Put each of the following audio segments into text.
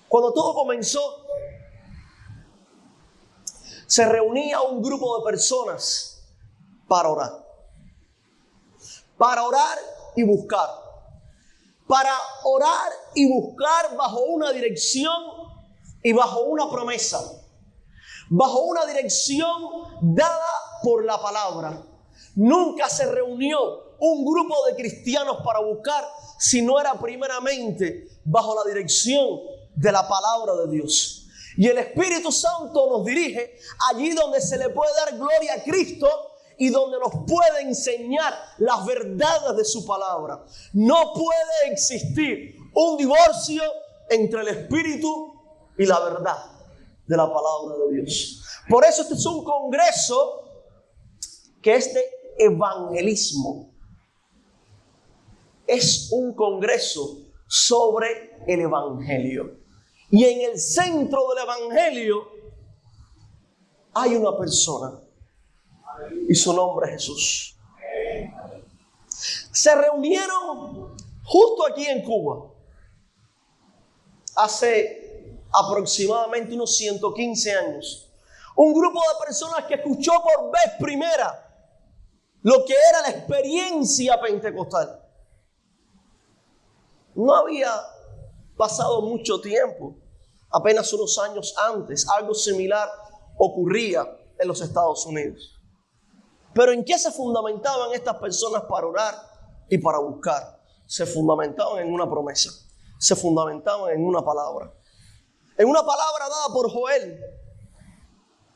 Cuando todo comenzó, se reunía un grupo de personas para orar. Para orar y buscar. Para orar y buscar bajo una dirección y bajo una promesa. Bajo una dirección dada por la palabra. Nunca se reunió un grupo de cristianos para buscar si no era primeramente bajo la dirección de la palabra de Dios. Y el Espíritu Santo nos dirige allí donde se le puede dar gloria a Cristo y donde nos puede enseñar las verdades de su palabra. No puede existir un divorcio entre el Espíritu y la verdad de la palabra de Dios. Por eso este es un congreso que es de evangelismo. Es un congreso sobre el evangelio. Y en el centro del evangelio hay una persona. Y su nombre es Jesús. Se reunieron justo aquí en Cuba. Hace aproximadamente unos 115 años. Un grupo de personas que escuchó por vez primera lo que era la experiencia pentecostal. No había pasado mucho tiempo. Apenas unos años antes, algo similar ocurría en los Estados Unidos. Pero ¿en qué se fundamentaban estas personas para orar y para buscar? Se fundamentaban en una promesa. Se fundamentaban en una palabra. En una palabra dada por Joel,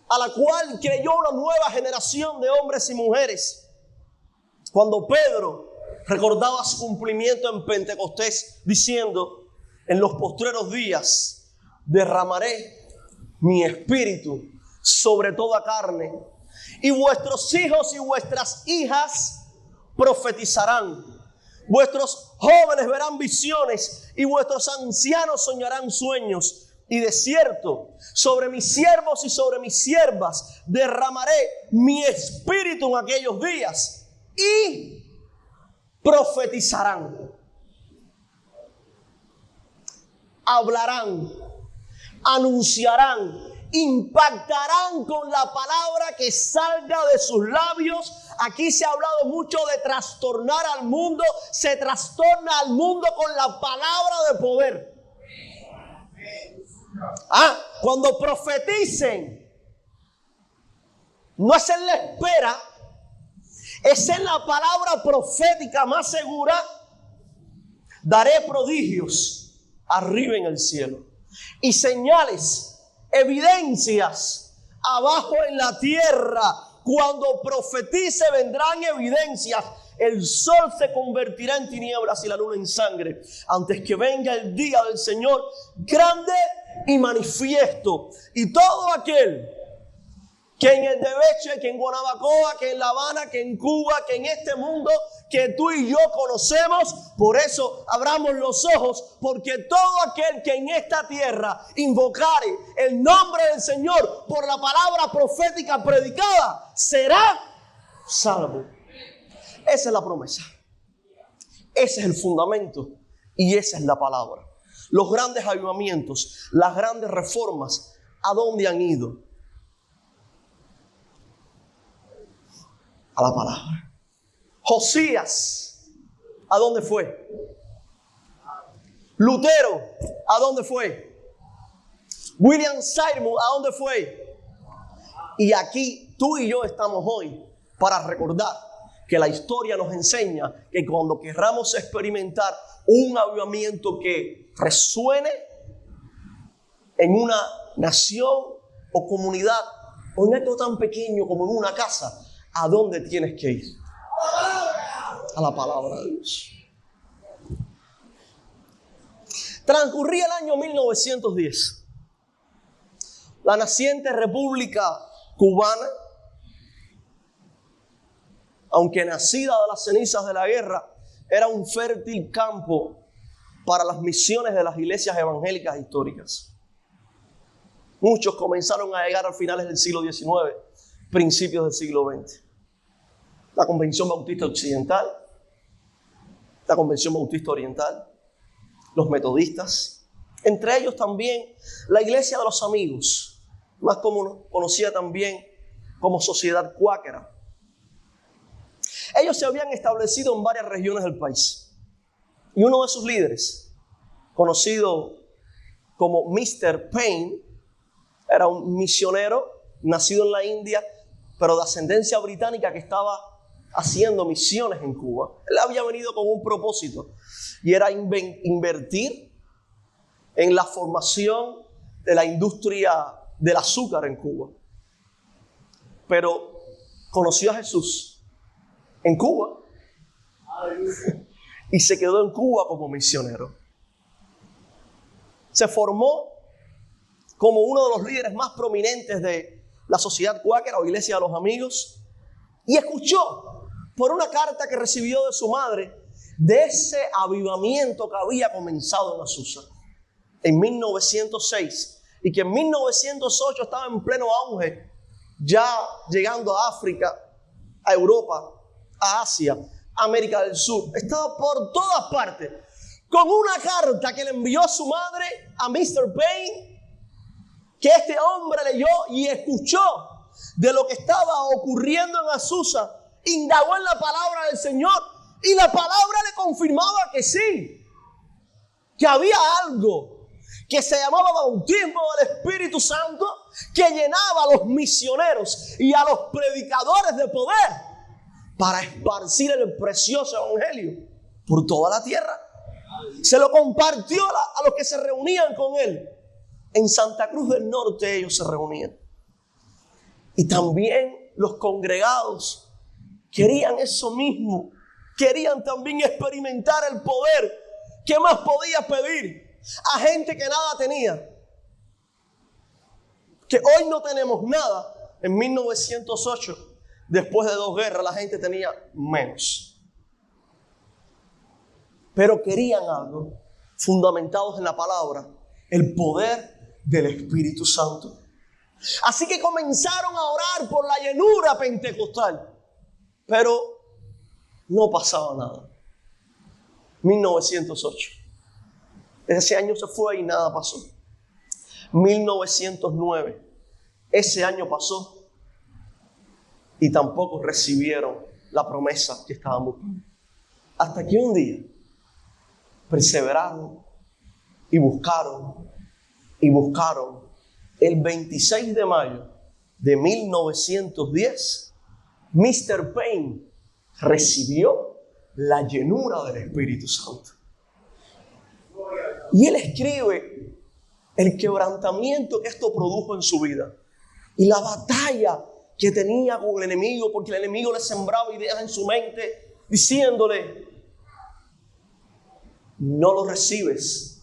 a la cual creyó una nueva generación de hombres y mujeres. Cuando Pedro recordaba su cumplimiento en Pentecostés, diciendo: en los postreros días derramaré mi espíritu sobre toda carne, y vuestros hijos y vuestras hijas profetizarán. Vuestros jóvenes verán visiones y vuestros ancianos soñarán sueños. Y de cierto, sobre mis siervos y sobre mis siervas derramaré mi espíritu en aquellos días y profetizarán. Hablarán, anunciarán, impactarán con la palabra que salga de sus labios. Aquí se ha hablado mucho de trastornar al mundo. Se trastorna al mundo con la palabra de poder. Cuando profeticen, no es en la espera, es en la palabra profética más segura. Daré prodigios arriba en el cielo y señales, evidencias abajo en la tierra. Cuando profetice vendrán evidencias. El sol se convertirá en tinieblas y la luna en sangre antes que venga el día del Señor grande y manifiesto. Y todo aquel que en el Deveche, que en Guanabacoa, que en La Habana, que en Cuba, que en este mundo que tú y yo conocemos, por eso abramos los ojos, porque todo aquel que en esta tierra invocare el nombre del Señor por la palabra profética predicada será salvo. Esa es la promesa. Ese es el fundamento y esa es la palabra. Los grandes avivamientos, las grandes reformas, ¿a dónde han ido? A la palabra. Josías, ¿a dónde fue? Lutero, ¿a dónde fue? William Seymour, ¿a dónde fue? Y aquí tú y yo estamos hoy para recordar que la historia nos enseña que cuando querramos experimentar un avivamiento que resuene en una nación o comunidad o en algo tan pequeño como en una casa, ¿a dónde tienes que ir? A la palabra de Dios. Transcurría el año 1910. La naciente República Cubana, aunque nacida de las cenizas de la guerra, era un fértil campo para las misiones de las iglesias evangélicas históricas. Muchos comenzaron a llegar a finales del siglo XIX, principios del siglo XX. La Convención Bautista Occidental, la Convención Bautista Oriental, los metodistas, Entre ellos también la Iglesia de los Amigos, más conocida también como Sociedad Cuáquera. Ellos se habían establecido en varias regiones del país. Y uno de sus líderes, conocido como Mr. Payne, era un misionero nacido en la India, pero de ascendencia británica, que estaba haciendo misiones en Cuba. Él había venido con un propósito, y era invertir en la formación de la industria del azúcar en Cuba. Pero conoció a Jesús en Cuba y se quedó en Cuba como misionero. Se formó como uno de los líderes más prominentes de la Sociedad Cuáquera o Iglesia de los Amigos, y escuchó por una carta que recibió de su madre de ese avivamiento que había comenzado en Azusa en 1906, y que en 1908 estaba en pleno auge, ya llegando a África, a Europa, a Asia, a América del Sur. Estaba por todas partes. Con una carta que le envió su madre a Mr. Payne, que este hombre leyó y escuchó de lo que estaba ocurriendo en Azusa, indagó en la palabra del Señor, y la palabra le confirmaba que sí, que había algo que se llamaba bautismo del Espíritu Santo, que llenaba a los misioneros y a los predicadores de poder para esparcir el precioso evangelio por toda la tierra. Se lo compartió a los que se reunían con él. En Santa Cruz del Norte ellos se reunían. Y también los congregados querían eso mismo. Querían también experimentar el poder. ¿Qué más podía pedir a gente que nada tenía? Que hoy no tenemos nada. En 1908, después de 2 guerras, la gente tenía menos. Pero querían algo fundamentados en la palabra, el poder del Espíritu Santo. Así que comenzaron a orar por la llenura pentecostal, pero no pasaba nada. 1908. Ese año se fue y nada pasó. 1909. Ese año pasó y tampoco recibieron la promesa que estaban buscando. Hasta que un día perseveraron y buscaron y buscaron. El 26 de mayo de 1910, Mr. Payne recibió la llenura del Espíritu Santo. Y él escribe el quebrantamiento que esto produjo en su vida y la batalla que tenía con el enemigo, porque el enemigo le sembraba ideas en su mente diciéndole: no lo recibes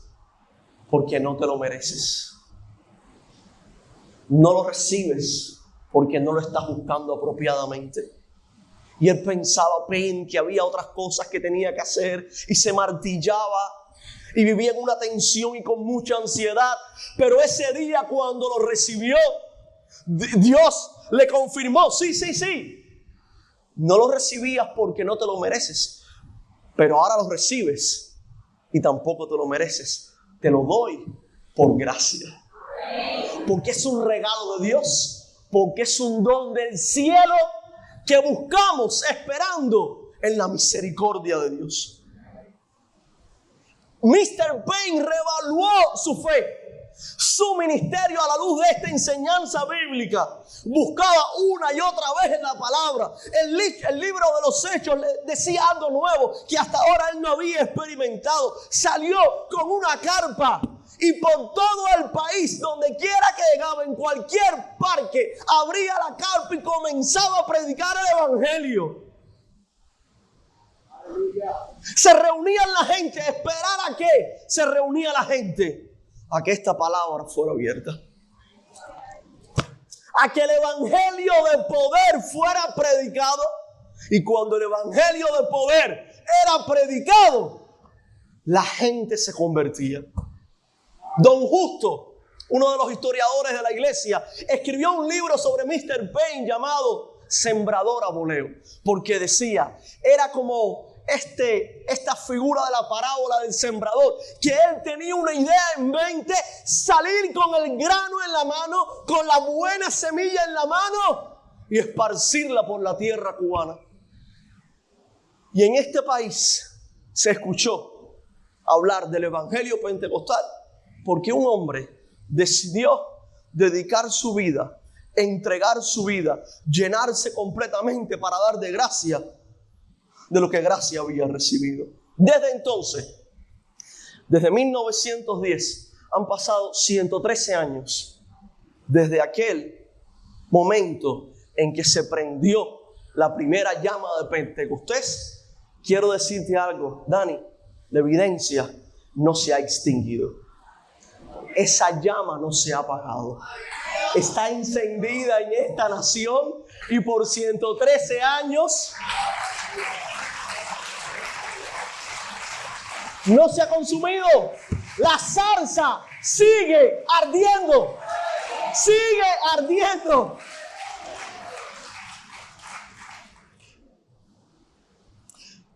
porque no te lo mereces. No lo recibes porque no lo estás buscando apropiadamente. Y él pensaba, Payne, que había otras cosas que tenía que hacer, y se martillaba y vivía en una tensión y con mucha ansiedad. Pero ese día, cuando lo recibió, Dios le confirmó: sí. No lo recibías porque no te lo mereces, pero ahora lo recibes y tampoco te lo mereces. Te lo doy por gracia. Porque es un regalo de Dios, porque es un don del cielo que buscamos esperando en la misericordia de Dios. Mr. Payne reevaluó su fe, su ministerio a la luz de esta enseñanza bíblica. Buscaba una y otra vez en la palabra. El libro de los Hechos le decía algo nuevo que hasta ahora él no había experimentado. Salió con una carpa y por todo el país, donde quiera que llegaba, en cualquier parque, abría la carpa y comenzaba a predicar el evangelio. Se reunía la gente. ¿Esperar a qué? Se reunía la gente a que esta palabra fuera abierta, a que el evangelio de poder fuera predicado. Y cuando el evangelio de poder era predicado, la gente se convertía. Don Justo, uno de los historiadores de la iglesia, escribió un libro sobre Mr. Payne llamado Sembrador a Voleo, porque decía, era como esta figura de la parábola del sembrador, que él tenía una idea en mente: salir con el grano en la mano, con la buena semilla en la mano y esparcirla por la tierra cubana. Y en este país se escuchó hablar del evangelio pentecostal porque un hombre decidió dedicar su vida, entregar su vida, llenarse completamente para dar de gracia de lo que gracia había recibido. Desde entonces, desde 1910, han pasado 113 años desde aquel momento en que se prendió la primera llama de Pentecostés. Quiero decirte algo, Dani: la evidencia no se ha extinguido. Esa llama no se ha apagado. Está encendida en esta nación y por 113 años no se ha consumido. La zarza sigue ardiendo. Sigue ardiendo.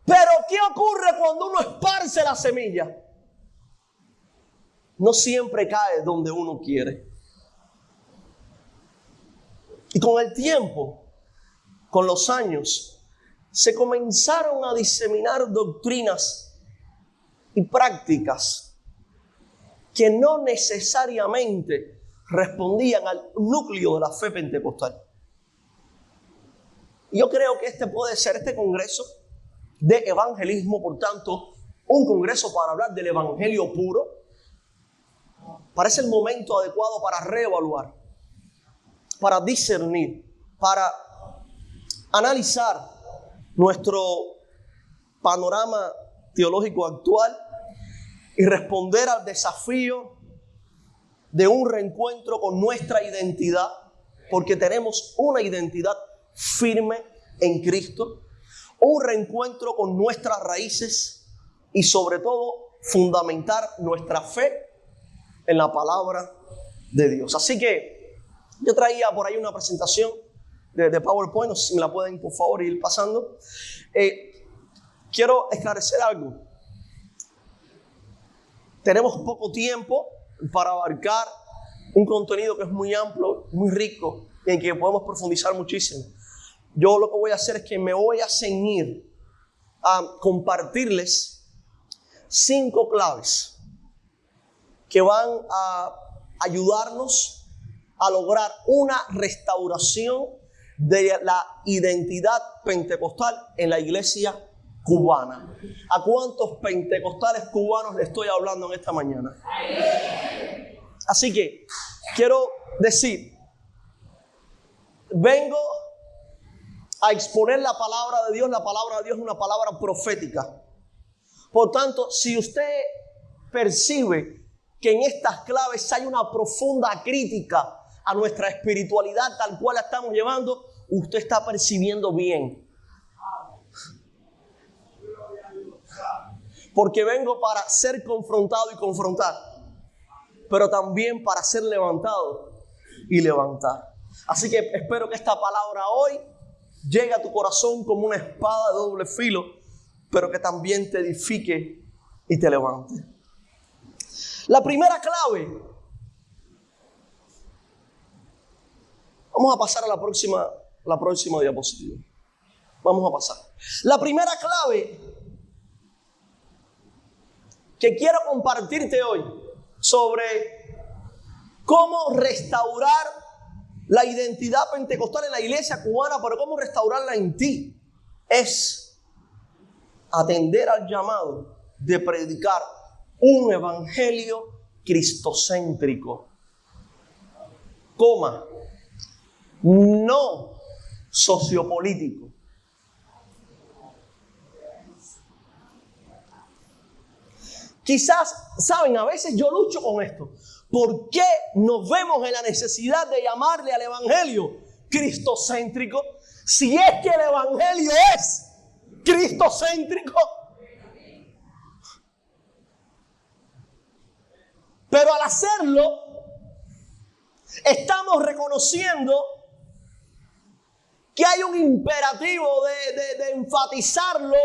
Pero ¿qué ocurre cuando uno esparce la semilla? No siempre cae donde uno quiere. Y con el tiempo, con los años, se comenzaron a diseminar doctrinas y prácticas que no necesariamente respondían al núcleo de la fe pentecostal. Yo creo que este puede ser, este congreso de evangelismo, por tanto, un congreso para hablar del evangelio puro. Parece el momento adecuado para reevaluar, para discernir, para analizar nuestro panorama teológico actual y responder al desafío de un reencuentro con nuestra identidad, porque tenemos una identidad firme en Cristo, un reencuentro con nuestras raíces y sobre todo fundamentar nuestra fe en la palabra de Dios. Así que yo traía por ahí una presentación de PowerPoint, no sé si me la pueden por favor ir pasando. Quiero esclarecer algo. Tenemos poco tiempo para abarcar un contenido que es muy amplio, muy rico, y en que podemos profundizar muchísimo. Yo lo que voy a hacer es que me voy a ceñir a compartirles 5 claves que van a ayudarnos a lograr una restauración de la identidad pentecostal en la iglesia cubana. ¿A cuántos pentecostales cubanos le estoy hablando en esta mañana? Así que quiero decir, vengo a exponer la palabra de Dios. La palabra de Dios es una palabra profética. Por tanto, si usted percibe que en estas claves hay una profunda crítica a nuestra espiritualidad tal cual la estamos llevando, usted está percibiendo bien. Porque vengo para ser confrontado y confrontar, pero también para ser levantado y levantar. Así que espero que esta palabra hoy llegue a tu corazón como una espada de doble filo, pero que también te edifique y te levante. La primera clave. Vamos a pasar a la próxima diapositiva. Vamos a pasar. La primera clave que quiero compartirte hoy sobre cómo restaurar la identidad pentecostal en la iglesia cubana, pero cómo restaurarla en ti, es atender al llamado de predicar un evangelio cristocéntrico, no sociopolítico. Quizás, saben, a veces yo lucho con esto. ¿Por qué nos vemos en la necesidad de llamarle al evangelio cristocéntrico si es que el evangelio es cristocéntrico? Pero al hacerlo, estamos reconociendo que hay un imperativo de enfatizarlo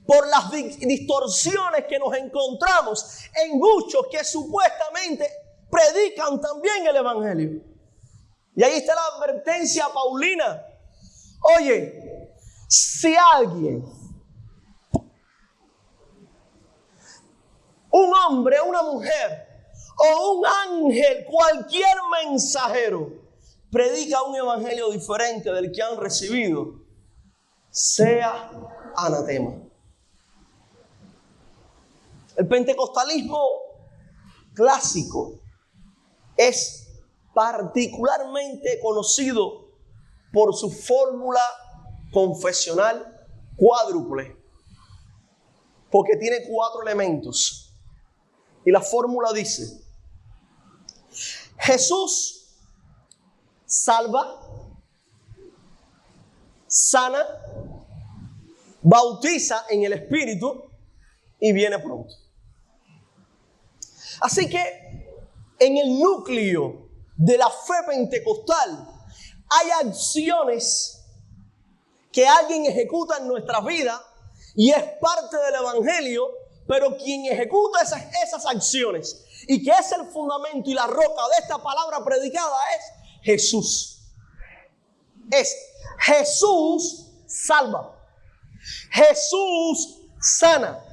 por las distorsiones que nos encontramos en muchos que supuestamente predican también el evangelio. Y ahí está la advertencia paulina. Oye, si alguien, un hombre, una mujer o un ángel, cualquier mensajero, predica un evangelio diferente del que han recibido, sea anatema. El pentecostalismo clásico es particularmente conocido por su fórmula confesional cuádruple, porque tiene 4 elementos. Y la fórmula dice: Jesús salva, sana, bautiza en el Espíritu y viene pronto. Así que en el núcleo de la fe pentecostal hay acciones que alguien ejecuta en nuestra vida y es parte del evangelio, pero quien ejecuta esas acciones y que es el fundamento y la roca de esta palabra predicada es Jesús. Es Jesús salva, Jesús sana,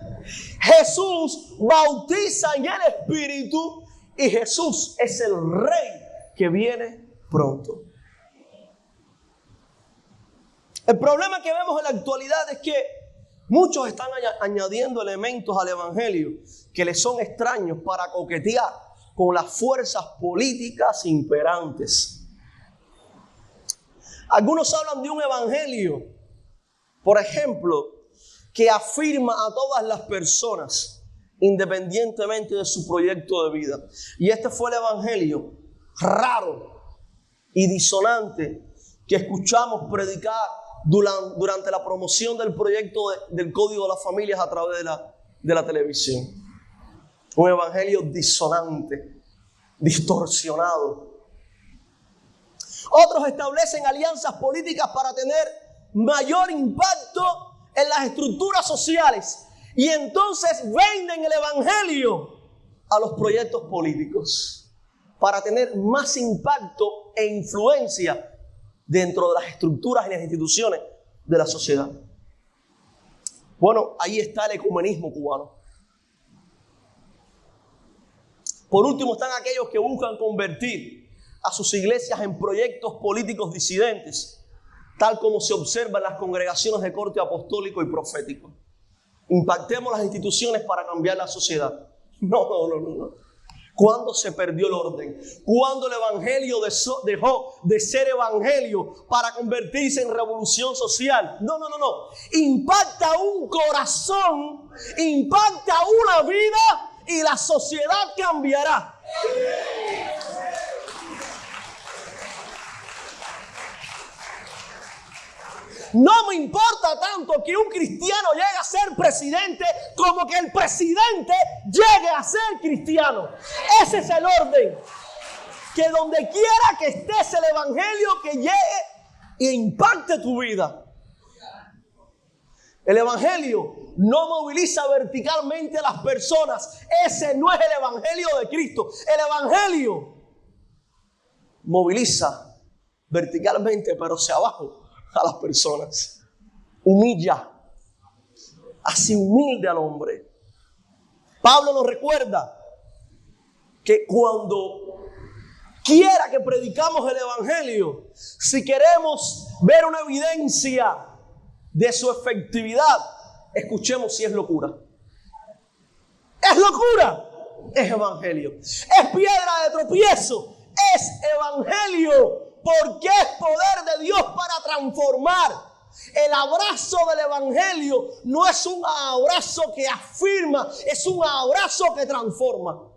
Jesús bautiza en el Espíritu y Jesús es el Rey que viene pronto. El problema que vemos en la actualidad es que muchos están añadiendo elementos al evangelio que les son extraños para coquetear con las fuerzas políticas imperantes. Algunos hablan de un evangelio, por ejemplo, que afirma a todas las personas, independientemente de su proyecto de vida. Y este fue el evangelio raro y disonante que escuchamos predicar durante la promoción del proyecto del Código de las Familias a través de la televisión. Un evangelio disonante, distorsionado. Otros establecen alianzas políticas para tener mayor impacto en las estructuras sociales y entonces venden el evangelio a los proyectos políticos para tener más impacto e influencia dentro de las estructuras y las instituciones de la sociedad. Bueno, ahí está el ecumenismo cubano. Por último están aquellos que buscan convertir a sus iglesias en proyectos políticos disidentes, tal como se observa en las congregaciones de corte apostólico y profético. Impactemos las instituciones para cambiar la sociedad. No. ¿Cuándo se perdió el orden? ¿Cuándo el evangelio dejó de ser evangelio para convertirse en revolución social? No. Impacta un corazón, impacta una vida y la sociedad cambiará. No me importa tanto que un cristiano llegue a ser presidente como que el presidente llegue a ser cristiano. Ese es el orden. Que donde quiera que estés el evangelio que llegue e impacte tu vida. El evangelio no moviliza verticalmente a las personas. Ese no es el evangelio de Cristo. El evangelio moviliza verticalmente, pero hacia abajo a las personas. Humilla, hace humilde al hombre. Pablo nos recuerda que cuando quiera que predicamos el evangelio, si queremos ver una evidencia de su efectividad, escuchemos si es locura. ¿Es locura? Es evangelio. ¿Es piedra de tropiezo? Es evangelio. Porque es poder de Dios para transformar. El abrazo del evangelio no es un abrazo que afirma, es un abrazo que transforma.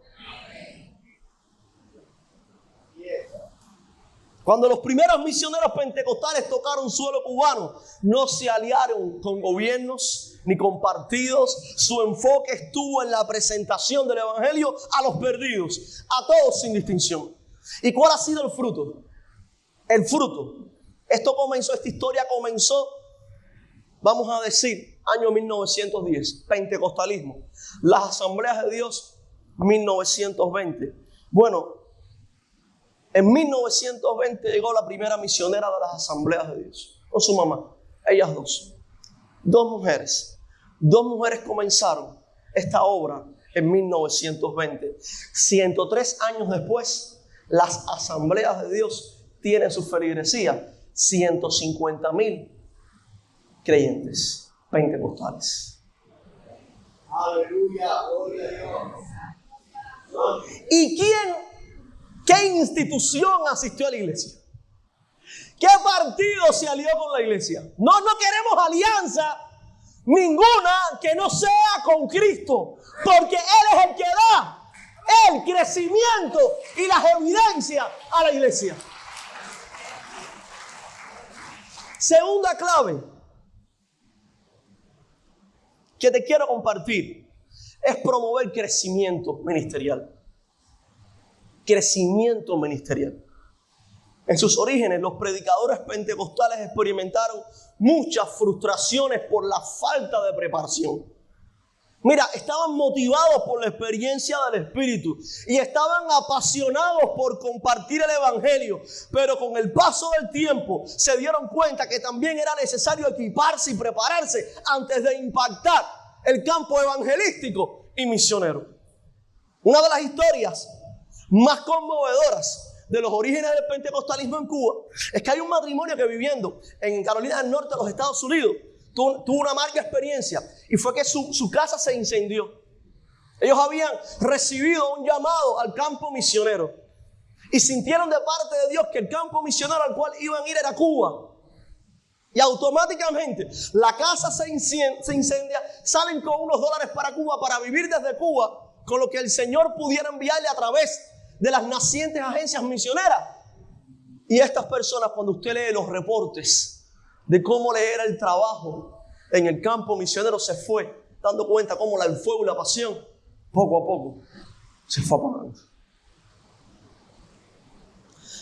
Cuando los primeros misioneros pentecostales tocaron suelo cubano, no se aliaron con gobiernos ni con partidos. Su enfoque estuvo en la presentación del evangelio a los perdidos, a todos sin distinción. ¿Y cuál ha sido el fruto? El fruto. Esta historia comenzó, vamos a decir, año 1910, pentecostalismo. Las asambleas de Dios, 1920. Bueno, en 1920 llegó la primera misionera de las asambleas de Dios, con su mamá, ellas dos. Dos mujeres comenzaron esta obra en 1920. 103 años después, las asambleas de Dios tienen su feligresía, 150,000 creyentes pentecostales. Aleluya, gloria a Dios. ¿Y qué institución asistió a la iglesia? ¿Qué partido se alió con la iglesia? No queremos alianza ninguna que no sea con Cristo, porque Él es el que da el crecimiento y las evidencias a la iglesia. Segunda clave que te quiero compartir es promover crecimiento ministerial. Crecimiento ministerial. En sus orígenes, los predicadores pentecostales experimentaron muchas frustraciones por la falta de preparación. Mira, estaban motivados por la experiencia del Espíritu y estaban apasionados por compartir el Evangelio, pero con el paso del tiempo se dieron cuenta que también era necesario equiparse y prepararse antes de impactar el campo evangelístico y misionero. Una de las historias más conmovedoras de los orígenes del pentecostalismo en Cuba es que hay un matrimonio que, viviendo en Carolina del Norte de los Estados Unidos, tuvo una amarga experiencia, y fue que su casa se incendió. Ellos habían recibido un llamado al campo misionero y sintieron de parte de Dios que el campo misionero al cual iban a ir era Cuba. Y automáticamente la casa se incendia, salen con unos dólares para Cuba, para vivir desde Cuba con lo que el Señor pudiera enviarle a través de las nacientes agencias misioneras. Y estas personas, cuando usted lee los reportes de cómo le era el trabajo en el campo misionero, se fue dando cuenta cómo el fuego y la pasión poco a poco se fue apagando.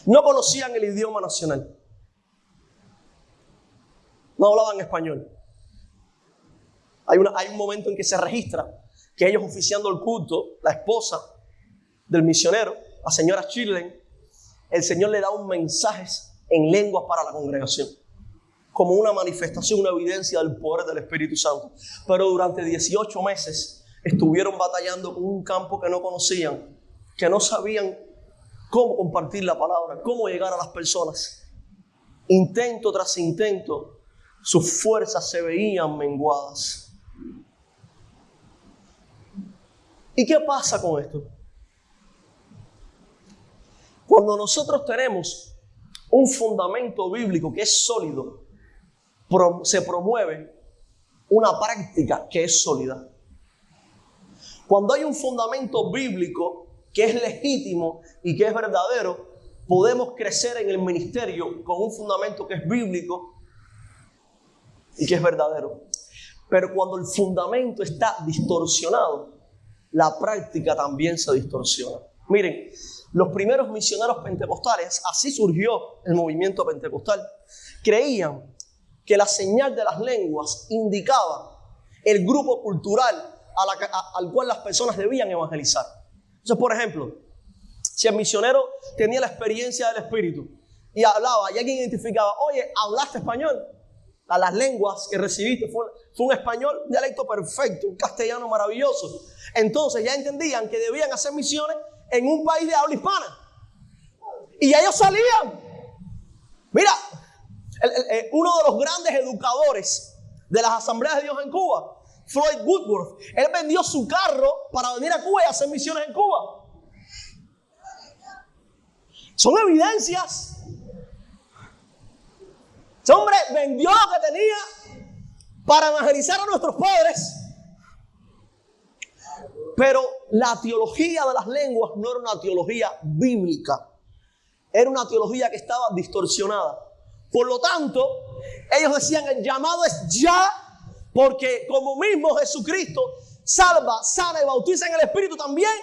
No conocían el idioma nacional, no hablaban español. Hay un momento en que se registra que ellos, oficiando el culto, la esposa del misionero, la señora Chillen, el Señor le da un mensaje en lenguas para la congregación, como una manifestación, una evidencia del poder del Espíritu Santo. Pero durante 18 meses estuvieron batallando con un campo que no conocían, que no sabían cómo compartir la palabra, cómo llegar a las personas. Intento tras intento, sus fuerzas se veían menguadas. ¿Y qué pasa con esto? Cuando nosotros tenemos un fundamento bíblico que es sólido, se promueve una práctica que es sólida. Cuando hay un fundamento bíblico que es legítimo y que es verdadero, podemos crecer en el ministerio con un fundamento que es bíblico y que es verdadero. Pero cuando el fundamento está distorsionado, la práctica también se distorsiona. Miren, los primeros misioneros pentecostales, así surgió el movimiento pentecostal, creían que la señal de las lenguas indicaba el grupo cultural al cual las personas debían evangelizar. Entonces, por ejemplo, si el misionero tenía la experiencia del Espíritu y hablaba, y alguien identificaba, oye, ¿hablaste español? Las lenguas que recibiste fue un español, un dialecto perfecto, un castellano maravilloso. Entonces ya entendían que debían hacer misiones en un país de habla hispana. Y ellos salían. Mira, uno de los grandes educadores de las asambleas de Dios en Cuba, Floyd Woodworth, él vendió su carro para venir a Cuba y hacer misiones en Cuba. Son evidencias. Ese hombre vendió lo que tenía para evangelizar a nuestros padres. Pero la teología de las lenguas no era una teología bíblica. Era una teología que estaba distorsionada. Por lo tanto, ellos decían, el llamado es ya, porque como mismo Jesucristo salva, sana y bautiza en el Espíritu también,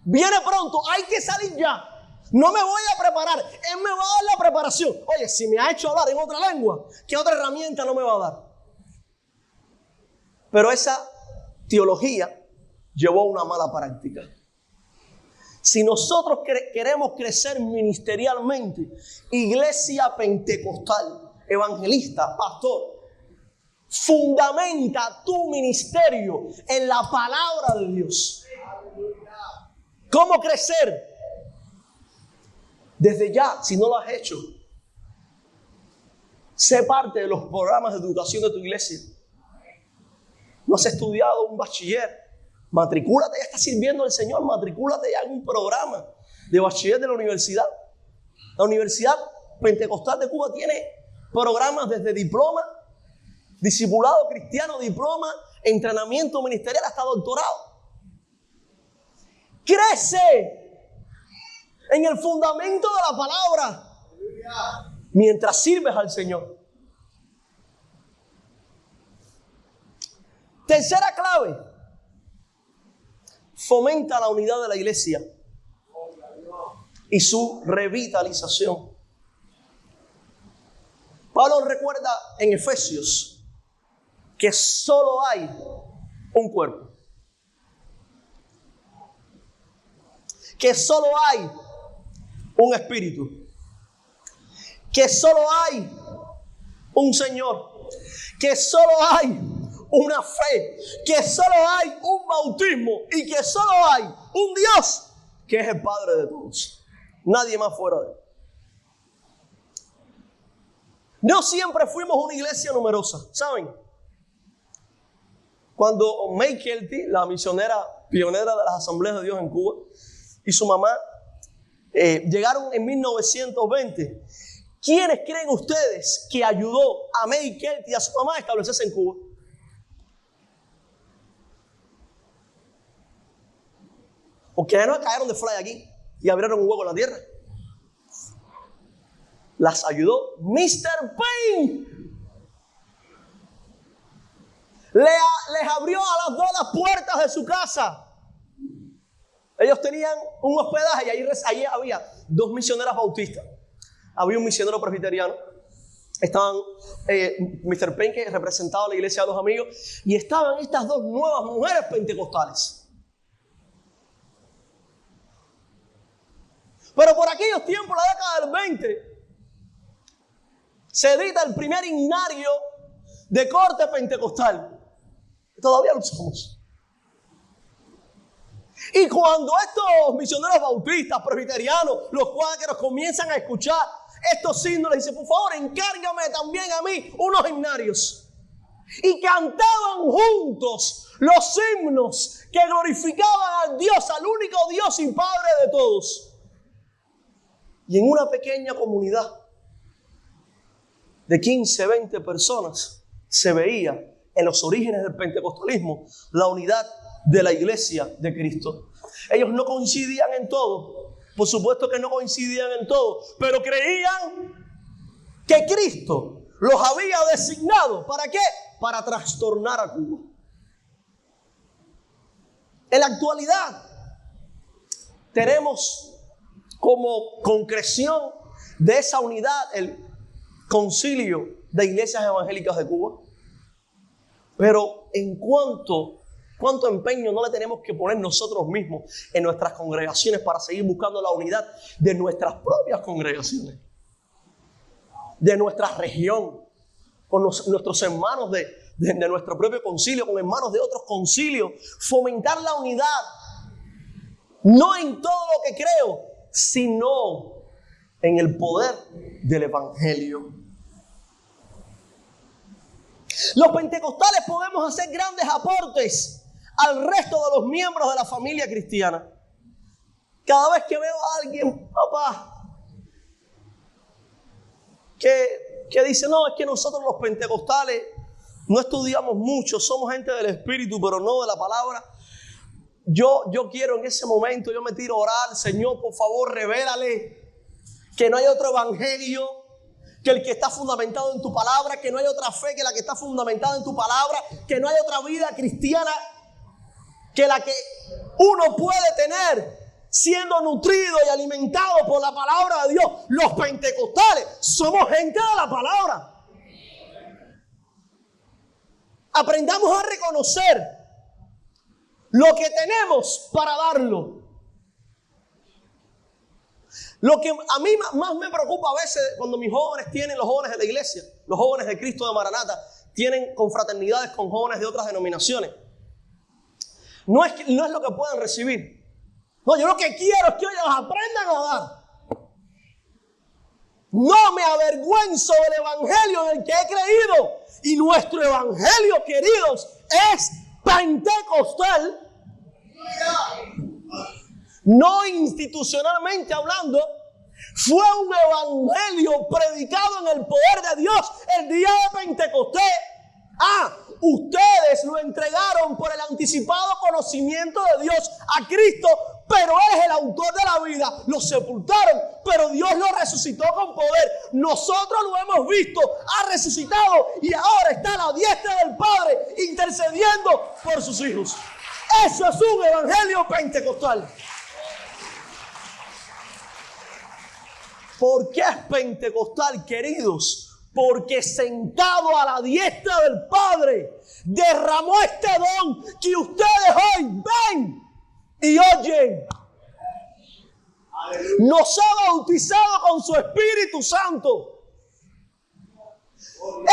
viene pronto, hay que salir ya. No me voy a preparar, Él me va a dar la preparación. Oye, si me ha hecho hablar en otra lengua, ¿qué otra herramienta no me va a dar? Pero esa teología llevó a una mala práctica. Si nosotros queremos crecer ministerialmente, iglesia pentecostal, evangelista, pastor, fundamenta tu ministerio en la palabra de Dios. ¿Cómo crecer? Desde ya, si no lo has hecho, sé parte de los programas de educación de tu iglesia. ¿No has estudiado un bachiller? Matricúlate, ya estás sirviendo al Señor, matricúlate ya en un programa de bachiller de la universidad. La Universidad Pentecostal de Cuba tiene programas desde diploma, discipulado cristiano, diploma, entrenamiento ministerial hasta doctorado. Crece en el fundamento de la palabra mientras sirves al Señor. Tercera clave: fomenta la unidad de la iglesia y su revitalización. Pablo recuerda en Efesios que solo hay un cuerpo, que solo hay un espíritu, que solo hay un Señor, que solo hay una fe, que solo hay un bautismo y que solo hay un Dios que es el Padre de todos. Nadie más fuera de él. No siempre fuimos una iglesia numerosa, ¿saben? Cuando May Kelty, la misionera pionera de las Asambleas de Dios en Cuba, y su mamá llegaron en 1920, ¿quiénes creen ustedes que ayudó a May Kelty y a su mamá a establecerse en Cuba? Porque ya no cayeron de fly aquí y abrieron un hueco en la tierra. Las ayudó Mr. Payne. Les abrió a las dos las puertas de su casa. Ellos tenían un hospedaje y allí había dos misioneras bautistas. Había un misionero presbiteriano. Estaban Mr. Payne, que representaba a la iglesia de los amigos, y estaban estas dos nuevas mujeres pentecostales. Pero por aquellos tiempos, la década del 20, se edita el primer himnario de corte pentecostal. Todavía lo usamos. Y cuando estos misioneros bautistas, presbiterianos, los cuáqueros comienzan a escuchar estos himnos, les dicen: por favor, encárgame también a mí unos himnarios. Y cantaban juntos los himnos que glorificaban al Dios, al único Dios y Padre de todos. Y en una pequeña comunidad de 15, 20 personas se veía en los orígenes del pentecostalismo la unidad de la iglesia de Cristo. Ellos no coincidían en todo, por supuesto que no coincidían en todo, pero creían que Cristo los había designado. ¿Para qué? Para trastornar a Cuba. En la actualidad tenemos como concreción de esa unidad el Concilio de Iglesias Evangélicas de Cuba. Pero en cuánto empeño no le tenemos que poner nosotros mismos en nuestras congregaciones para seguir buscando la unidad de nuestras propias congregaciones, de nuestra región, con nuestros hermanos de nuestro propio concilio, con hermanos de otros concilios, fomentar la unidad, no en todo lo que creo, sino en el poder del evangelio. Los pentecostales podemos hacer grandes aportes al resto de los miembros de la familia cristiana. Cada vez que veo a alguien, papá, que dice: no, es que nosotros los pentecostales no estudiamos mucho, somos gente del espíritu, pero no de la palabra. Yo quiero en ese momento, yo me tiro a orar: Señor, por favor, revélale que no hay otro evangelio que el que está fundamentado en tu palabra, que no hay otra fe que la que está fundamentada en tu palabra, que no hay otra vida cristiana que la que uno puede tener siendo nutrido y alimentado por la palabra de Dios. Los pentecostales somos gente de la palabra. Aprendamos a reconocer lo que tenemos para darlo. Lo que a mí más me preocupa a veces cuando mis jóvenes tienen, los jóvenes de la iglesia, los jóvenes de Cristo de Maranata, tienen confraternidades con jóvenes de otras denominaciones. No es lo que puedan recibir. No, yo lo que quiero es que ellos aprendan a dar. No me avergüenzo del evangelio en el que he creído. Y nuestro evangelio, queridos, es pentecostal. No institucionalmente hablando, fue un evangelio predicado en el poder de Dios el día de Pentecostés. Ustedes lo entregaron por el anticipado conocimiento de Dios a Cristo, pero Él es el autor de la vida. Lo sepultaron, pero Dios lo resucitó con poder. Nosotros lo hemos visto, ha resucitado y ahora está a la diestra del Padre intercediendo por sus hijos. Eso es un evangelio pentecostal. ¿Por qué es pentecostal, queridos? Porque sentado a la diestra del Padre derramó este don que ustedes hoy ven y oyen. Nos ha bautizado con su Espíritu Santo.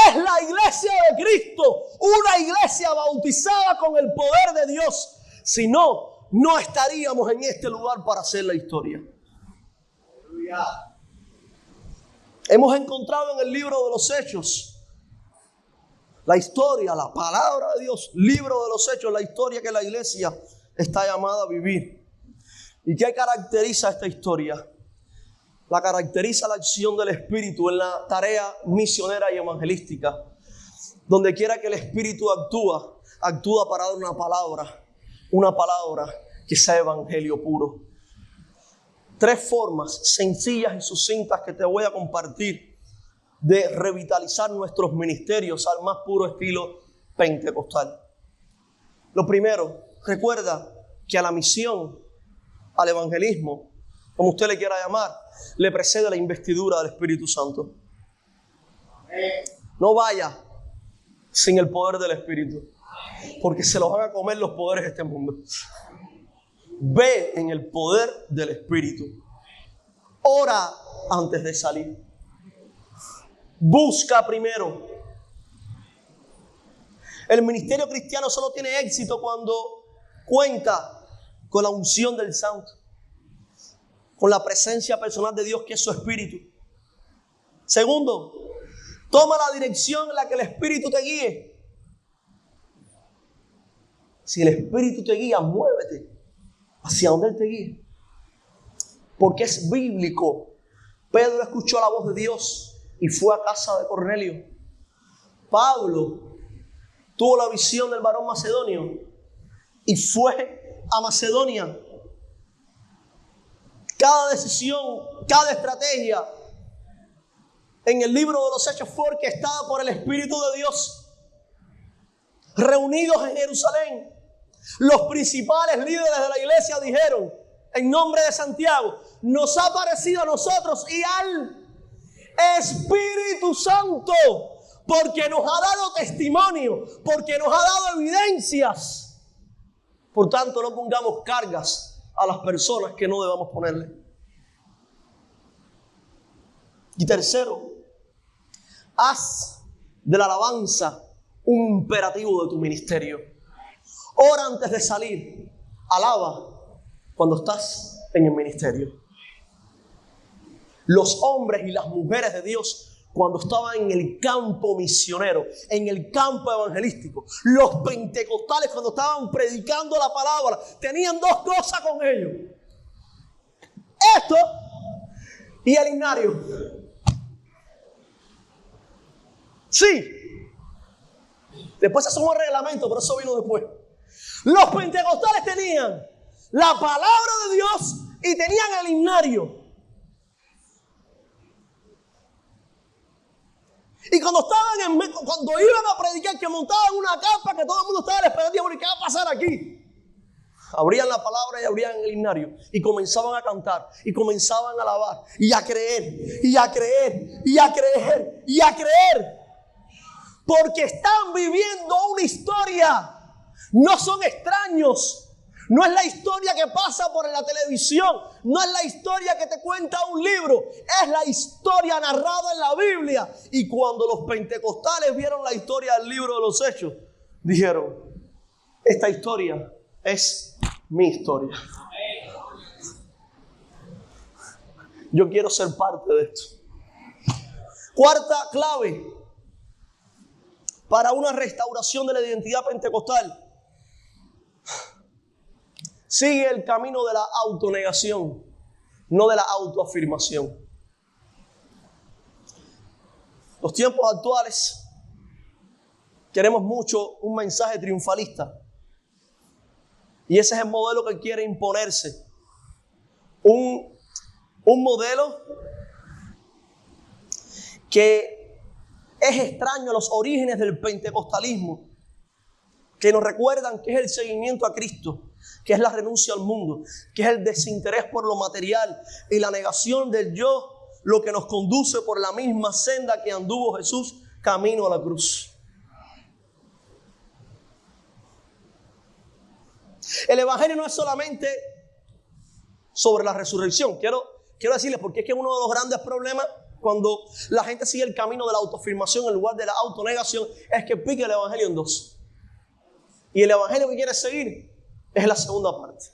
Es la iglesia de Cristo, una iglesia bautizada con el poder de Dios. Si no, no estaríamos en este lugar para hacer la historia. Hemos encontrado en el libro de los Hechos la historia, la palabra de Dios, libro de los Hechos, la historia que la iglesia está llamada a vivir. ¿Y qué caracteriza esta historia? La caracteriza la acción del Espíritu en la tarea misionera y evangelística. Donde quiera que el Espíritu actúa para dar una palabra que sea evangelio puro. 3 formas sencillas y sucintas que te voy a compartir de revitalizar nuestros ministerios al más puro estilo pentecostal. Lo primero, recuerda que a la misión, al evangelismo, como usted le quiera llamar, le precede la investidura del Espíritu Santo. No vaya sin el poder del Espíritu, porque se los van a comer los poderes de este mundo. Ve en el poder del Espíritu. Ora antes de salir. Busca primero. El ministerio cristiano solo tiene éxito cuando cuenta con la unción del Santo, con la presencia personal de Dios que es su Espíritu. Segundo, toma la dirección en la que el Espíritu te guíe. Si el Espíritu te guía, muévete hacia donde Él te guíe. Porque es bíblico. Pedro escuchó la voz de Dios y fue a casa de Cornelio. Pablo tuvo la visión del varón macedonio y fue a Macedonia. Cada decisión, cada estrategia en el libro de los Hechos fue orquestada por el Espíritu de Dios. Reunidos en Jerusalén, los principales líderes de la iglesia dijeron, en nombre de Santiago, nos ha parecido a nosotros y al Espíritu Santo, porque nos ha dado testimonio, porque nos ha dado evidencias. Por tanto, no pongamos cargas a las personas que no debamos ponerle. Y tercero, haz de la alabanza un imperativo de tu ministerio. Ora antes de salir, alaba cuando estás en el ministerio. Los hombres y las mujeres de Dios, cuando estaban en el campo misionero, en el campo evangelístico, los pentecostales cuando estaban predicando la palabra, tenían 2 cosas con ellos: esto y el himnario. Sí. Después se sumó el reglamento, pero eso vino después. Los pentecostales tenían la palabra de Dios y tenían el himnario. Y cuando iban a predicar, que montaban una capa, que todo el mundo estaba esperando, ¿qué va a pasar aquí? Abrían la palabra y abrían el himnario y comenzaban a cantar y comenzaban a alabar y a creer y a creer y a creer y a creer. Porque están viviendo una historia. No son extraños. No es la historia que pasa por la televisión. No es la historia que te cuenta un libro. Es la historia narrada en la Biblia. Y cuando los pentecostales vieron la historia del libro de los Hechos, dijeron, esta historia es mi historia. Yo quiero ser parte de esto. Cuarta clave para una restauración de la identidad pentecostal. Sigue el camino de la autonegación, no de la autoafirmación. Los tiempos actuales queremos mucho un mensaje triunfalista. Y ese es el modelo que quiere imponerse. Un modelo que es extraño a los orígenes del pentecostalismo, que nos recuerdan que es el seguimiento a Cristo, que es la renuncia al mundo, que es el desinterés por lo material y la negación del yo, lo que nos conduce por la misma senda que anduvo Jesús camino a la cruz. El evangelio no es solamente sobre la resurrección. Quiero decirles, porque es que uno de los grandes problemas cuando la gente sigue el camino de la autoafirmación en lugar de la autonegación es que pique el evangelio en dos. Y el evangelio que quiere seguir es la segunda parte.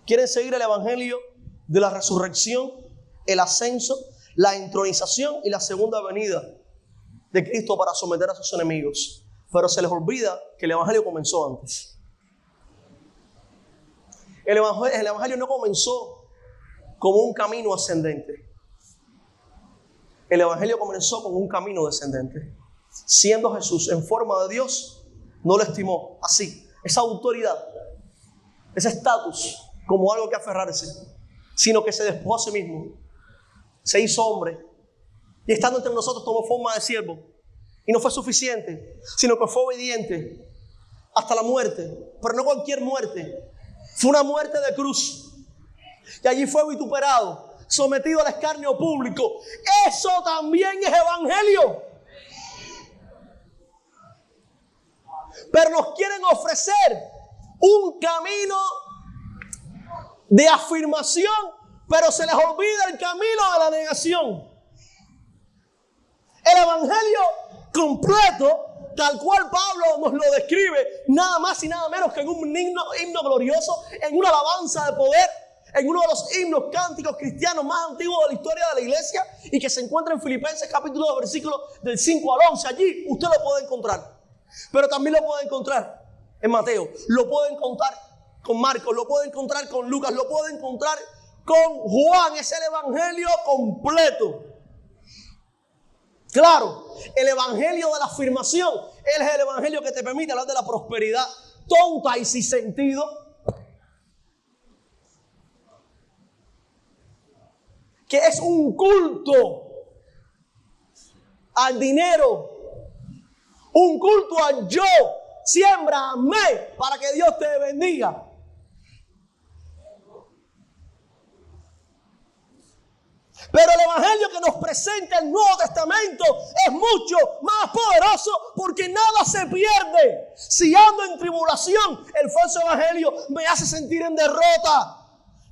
Quieren seguir el evangelio de la resurrección, el ascenso, la entronización y la segunda venida de Cristo para someter a sus enemigos. Pero se les olvida que el evangelio comenzó antes. El evangelio no comenzó como un camino ascendente. El evangelio comenzó como un camino descendente. Siendo Jesús en forma de Dios, no lo estimó así, esa autoridad, ese estatus, como algo que aferrarse, sino que se despojó a sí mismo, se hizo hombre y estando entre nosotros tomó forma de siervo. Y no fue suficiente, sino que fue obediente hasta la muerte, pero no cualquier muerte. Fue una muerte de cruz. Y allí fue vituperado, sometido al escarnio público. Eso también es evangelio. Pero nos quieren ofrecer un camino de afirmación, pero se les olvida el camino de la negación. El evangelio completo, tal cual Pablo nos lo describe, nada más y nada menos que en un himno glorioso, en una alabanza de poder, en uno de los himnos cánticos cristianos más antiguos de la historia de la iglesia, y que se encuentra en Filipenses capítulo 2, versículos del 5 al 11. Allí usted lo puede encontrar. Pero también lo puede encontrar en Mateo, lo puede encontrar con Marcos, lo puede encontrar con Lucas, lo puede encontrar con Juan. Es el evangelio completo. Claro, el evangelio de la afirmación es el evangelio que te permite hablar de la prosperidad tonta y sin sentido. Que es un culto al dinero, un culto al yo. Siémbrame para que Dios te bendiga. Pero el evangelio que nos presenta el Nuevo Testamento es mucho más poderoso, porque nada se pierde. Si ando en tribulación, el falso evangelio me hace sentir en derrota.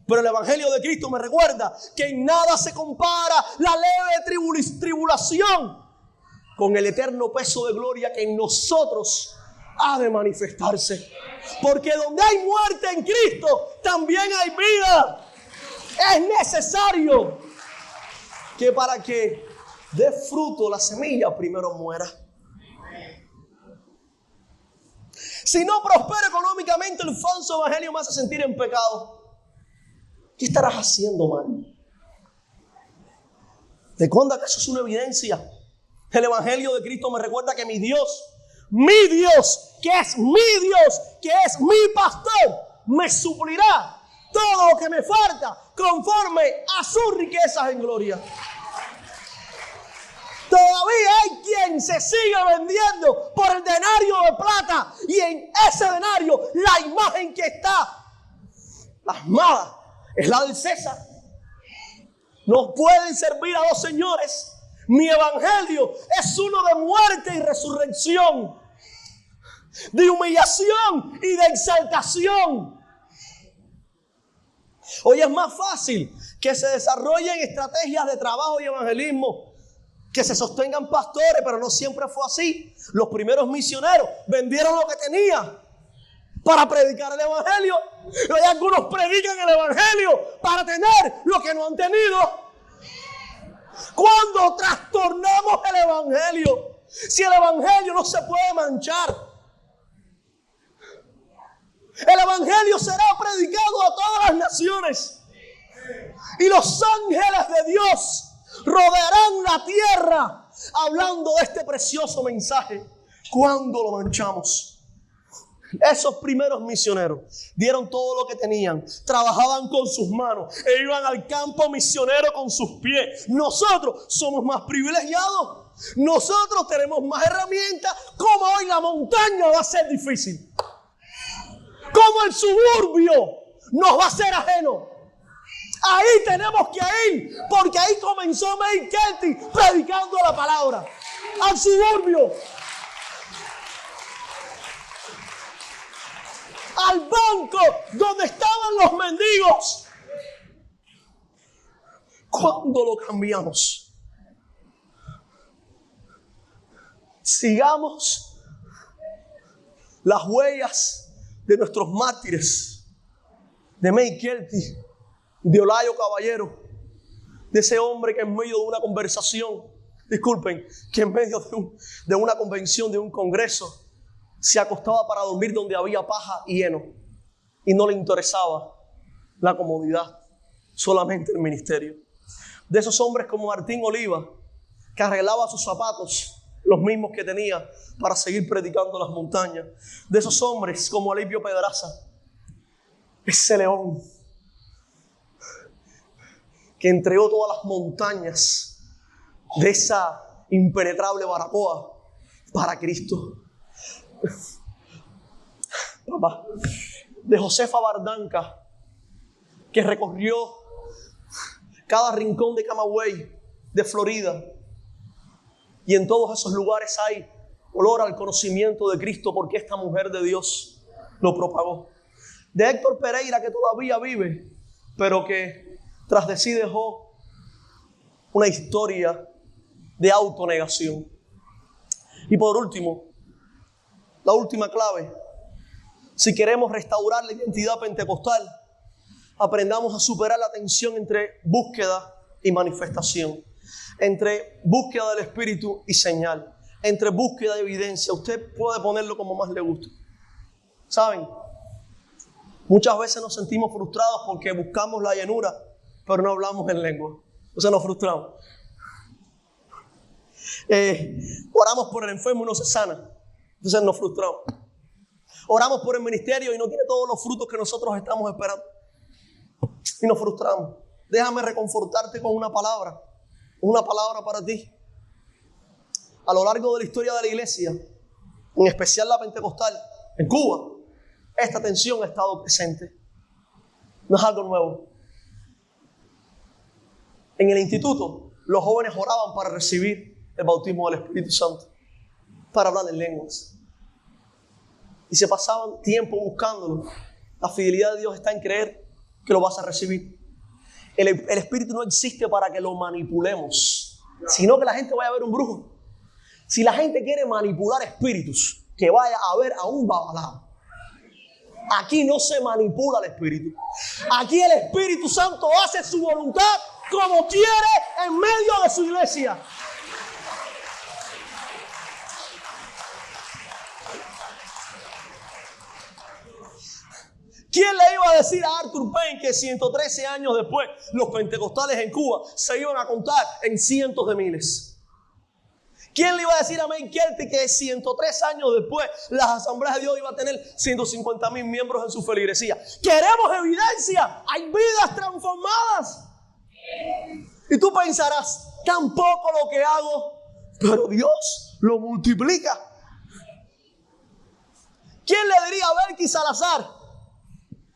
Pero el evangelio de Cristo me recuerda que en nada se compara la leve tribulación con el eterno peso de gloria que en nosotros ha de manifestarse. Porque donde hay muerte en Cristo, también hay vida. Es necesario que para que dé fruto la semilla primero muera. Si no prospera económicamente, el falso evangelio me hace sentir en pecado. ¿Qué estarás haciendo mal? ¿De cuándo acaso es una evidencia? El evangelio de Cristo me recuerda que mi Dios, que es mi Dios, que es mi pastor, me suplirá todo lo que me falta conforme a sus riquezas en gloria. Todavía hay quien se sigue vendiendo por el denario de plata, y en ese denario la imagen que está plasmada es la del César. No pueden servir a dos señores. Mi evangelio es uno de muerte y resurrección, de humillación y de exaltación. Hoy es más fácil que se desarrollen estrategias de trabajo y evangelismo, que se sostengan pastores, pero no siempre fue así. Los primeros misioneros vendieron lo que tenían para predicar el evangelio. Y hoy algunos predican el evangelio para tener lo que no han tenido. ¿Cuándo trastornamos el evangelio? Si el evangelio no se puede manchar. El evangelio será predicado a todas las naciones. Y los ángeles de Dios rodearán la tierra hablando de este precioso mensaje. ¿Cuándo lo manchamos? Esos primeros misioneros dieron todo lo que tenían, trabajaban con sus manos e iban al campo misionero con sus pies. Nosotros somos más privilegiados, nosotros tenemos más herramientas. Como hoy la montaña va a ser difícil, como el suburbio nos va a ser ajeno. Ahí tenemos que ir, porque ahí comenzó May Kelty predicando la palabra al suburbio, al banco donde estaban los mendigos. ¿Cuándo lo cambiamos? Sigamos las huellas de nuestros mártires, de May Kelty, de Olayo Caballero, de ese hombre que en medio de una conversación, que en medio de una convención, de un congreso, se acostaba para dormir donde había paja y heno y no le interesaba la comodidad, solamente el ministerio. De esos hombres como Martín Oliva, que arreglaba sus zapatos, los mismos que tenía, para seguir predicando las montañas. De esos hombres como Alipio Pedraza, ese león que entregó todas las montañas de esa impenetrable Baracoa para Cristo. Papá, de Josefa Bardanca, que recorrió cada rincón de Camagüey, de Florida, y en todos esos lugares hay olor al conocimiento de Cristo, porque esta mujer de Dios lo propagó. De Héctor Pereira, que todavía vive, pero que tras de sí dejó una historia de autonegación. Y por último, la última clave: si queremos restaurar la identidad pentecostal, aprendamos a superar la tensión entre búsqueda y manifestación, entre búsqueda del Espíritu y señal, entre búsqueda de evidencia. Usted puede ponerlo como más le guste. ¿Saben? Muchas veces nos sentimos frustrados porque buscamos la llenura, pero no hablamos en lengua. O sea, nos frustramos. Oramos por el enfermo y no se sana. Entonces nos frustramos. Oramos por el ministerio y no tiene todos los frutos que nosotros estamos esperando. Y nos frustramos. Déjame reconfortarte con una palabra para ti. A lo largo de la historia de la iglesia, en especial la pentecostal, en Cuba, esta tensión ha estado presente. No es algo nuevo. En el instituto, los jóvenes oraban para recibir el bautismo del Espíritu Santo, para hablar en lenguas. Y se pasaban tiempo buscándolo. La fidelidad de Dios está en creer que lo vas a recibir. El Espíritu no existe para que lo manipulemos, sino que la gente vaya a ver un brujo. Si la gente quiere manipular espíritus, que vaya a ver a un babalao. Aquí no se manipula el Espíritu. Aquí el Espíritu Santo hace su voluntad como quiere en medio de su iglesia. ¿Quién le iba a decir a Arthur Payne que 113 años después los pentecostales en Cuba se iban a contar en cientos de miles? ¿Quién le iba a decir a May Kelty que 103 años después las asambleas de Dios iban a tener 150,000 miembros en su feligresía? ¡Queremos evidencia! ¡Hay vidas transformadas! Y tú pensarás, tan poco lo que hago, pero Dios lo multiplica. ¿Quién le diría a Belkis Salazar,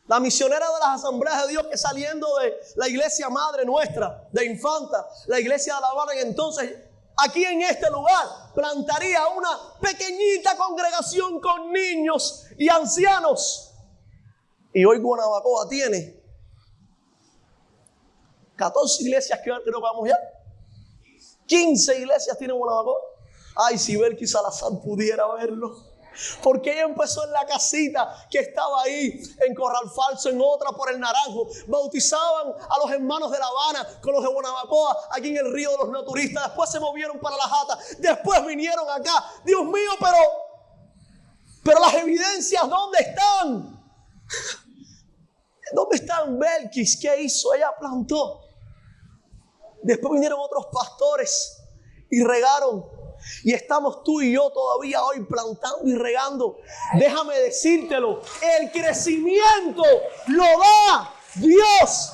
la misionera de las asambleas de Dios, que saliendo de la iglesia madre nuestra, de Infanta, la iglesia de La Habana, y entonces aquí en este lugar plantaría una pequeñita congregación con niños y ancianos. Y hoy Guanabacoa tiene 14 iglesias, creo que vamos ya. 15 iglesias tiene Guanabacoa. Ay, si Belkis Salazar pudiera verlo. Porque ella empezó en la casita que estaba ahí en Corral Falso, en otra por el Naranjo. Bautizaban a los hermanos de La Habana con los de Guanabacoa, aquí en el Río de los Naturistas. Después se movieron para La Jata. Después vinieron acá. Dios mío, pero las evidencias, ¿dónde están? ¿Dónde están Belkis? ¿Qué hizo? Ella plantó. Después vinieron otros pastores y regaron. Y estamos tú y yo todavía hoy plantando y regando. Déjame decírtelo, el crecimiento lo da Dios.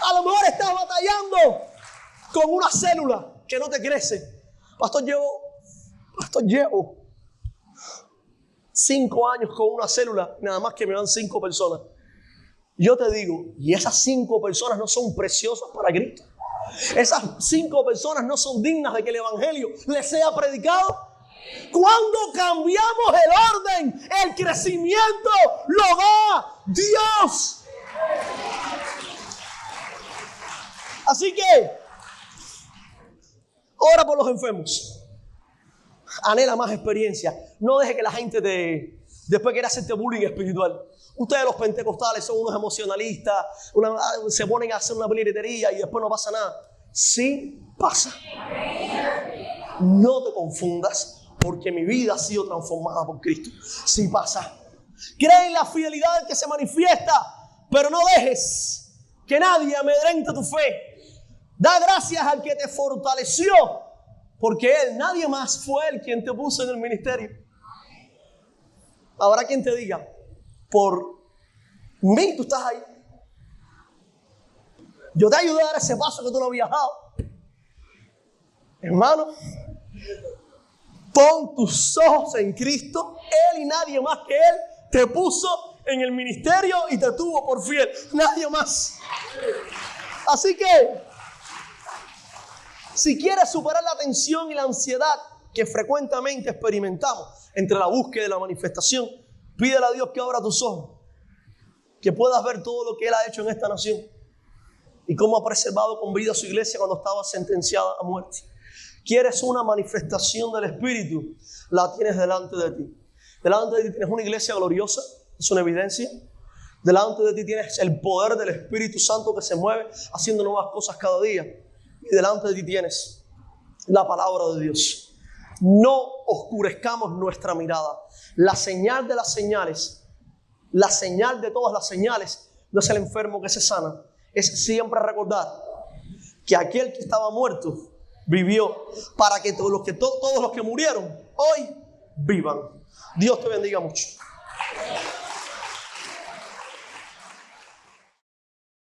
A lo mejor estás batallando con una célula que no te crece. Pastor, llevo 5 años con una célula, nada más que me dan 5 personas. Yo te digo, y esas 5 personas no son preciosas para Cristo. Esas 5 personas no son dignas de que el evangelio les sea predicado. Cuando cambiamos el orden, el crecimiento lo da Dios. Así que ora por los enfermos. Anhela más experiencia. No deje que la gente después quiera hacerte bullying espiritual. Ustedes los pentecostales son unos emocionalistas, se ponen a hacer una peletería y después no pasa nada. Sí pasa. No te confundas, porque mi vida ha sido transformada por Cristo. Sí pasa. Cree en la fidelidad del que se manifiesta, pero no dejes que nadie amedrente tu fe. Da gracias al que te fortaleció, porque nadie más fue él quien te puso en el ministerio. Habrá quien te diga, por mí tú estás ahí. Yo te ayudé a dar ese paso que tú no habías dado. Hermano, pon tus ojos en Cristo. Él y nadie más que Él te puso en el ministerio y te tuvo por fiel. Nadie más. Así que, si quieres superar la tensión y la ansiedad que frecuentemente experimentamos entre la búsqueda y la manifestación, pídele a Dios que abra tus ojos, que puedas ver todo lo que Él ha hecho en esta nación y cómo ha preservado con vida a su iglesia cuando estaba sentenciada a muerte. ¿Quieres una manifestación del Espíritu? La tienes delante de ti. Delante de ti tienes una iglesia gloriosa, es una evidencia. Delante de ti tienes el poder del Espíritu Santo que se mueve haciendo nuevas cosas cada día. Y delante de ti tienes la palabra de Dios. No oscurezcamos nuestra mirada. La señal de las señales, la señal de todas las señales, no es el enfermo que se sana. Es siempre recordar que aquel que estaba muerto vivió para que todos los que murieron hoy vivan. Dios te bendiga mucho.